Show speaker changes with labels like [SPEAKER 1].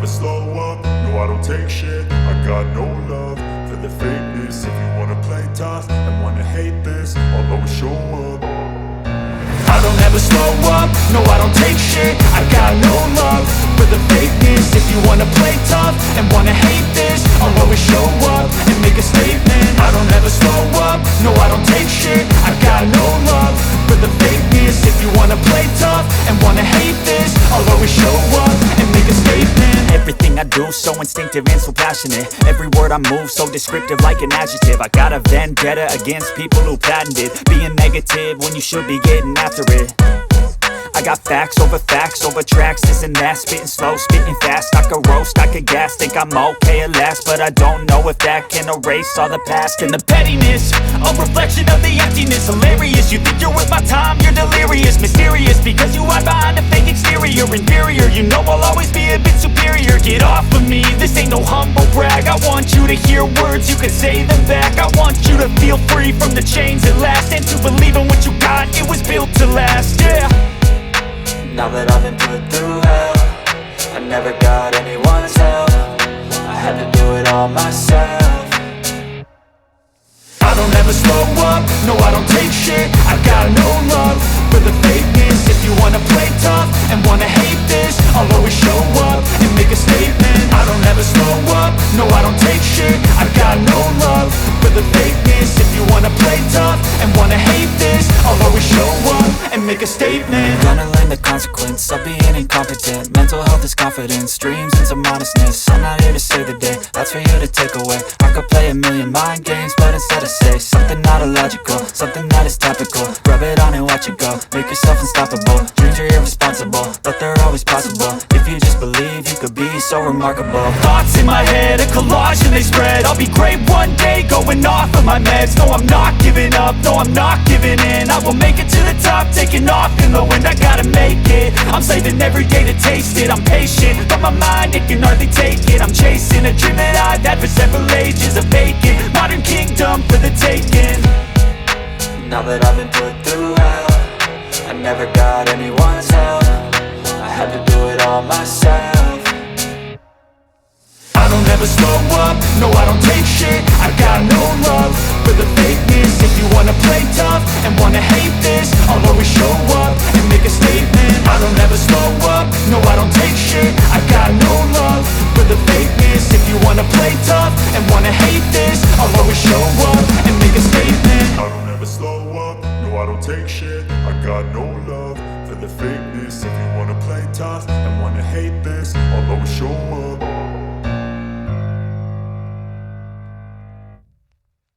[SPEAKER 1] slow up, no I don't take shit. I got no love for the fakeness. If you wanna play tough and wanna hate this, I'll always show up. I don't ever slow up, no I don't take shit. I got no love for the fakeness. If you wanna play tough and wanna hate this, I'll always show up and make a statement. I don't ever slow up, no I don't take shit. I got no love for the fakeness. If you wanna play tough and wanna hate this, I'll always show up and make a statement.
[SPEAKER 2] Everything I do so instinctive and so passionate. Every word I move so descriptive like an adjective. I got a vendetta against people who patented being negative when you should be getting after it. I got facts over tracks, this and that. Spitting slow, spitting fast, I could roast, I could gas. Think I'm okay at last, but I don't know if that can erase all the past. And the pettiness, a reflection of the emptiness. Hilarious, you think you're worth my time, you're delirious. Mysterious, because you hide behind a fake exterior. Inferior, you know I'll always be a bit superior. Get off of me, this ain't no humble brag. I want you to hear words, you can say them back. I want you to feel free from the chains at last, and to believe in what you got, it was built to last, yeah.
[SPEAKER 3] Now that I've been put through hell, I never got anyone's help. I had to do it all myself.
[SPEAKER 1] I don't ever slow up, no I don't take shit. I got no love for the fakeness. If you wanna play tough and wanna hate this, I'll always show up and make a statement. I don't ever slow up, no I don't take shit. I got no love for the fakeness. If you wanna play tough and wanna hate this, I'll always show up and make a statement.
[SPEAKER 3] Gonna learn the consequence of being incompetent. Mental health is confidence, dreams and some modestness. I'm not here to save the day, that's for you to take away. I could play a million mind games, but instead I say something not illogical, something that is topical. Rub it on and watch it go, make yourself unstoppable. Dreams are irresponsible, but they're always possible. If you just believe, you could be so remarkable.
[SPEAKER 2] Thoughts in my head, a collage and they spread. I'll be great one day, going off of my meds. No, I'm not giving up, no, I'm not giving in. I will make it to the top, taking off in the wind. I gotta make it, I'm saving every day to taste it. I'm patient, but my mind, it can hardly take it. I'm chasing a dream that I've had for several ages. A vacant, modern kingdom for the taking.
[SPEAKER 3] Now that I've been put through hell, I never got anyone's help. I had to do it all myself.
[SPEAKER 1] I don't ever slow up, no I don't take shit. I got no love for the fakeness. If you wanna play tough and wanna hate this, I'll always show up and make a statement. I don't ever slow up, no I don't take shit. I got no love for the fakeness. If you wanna play tough and wanna hate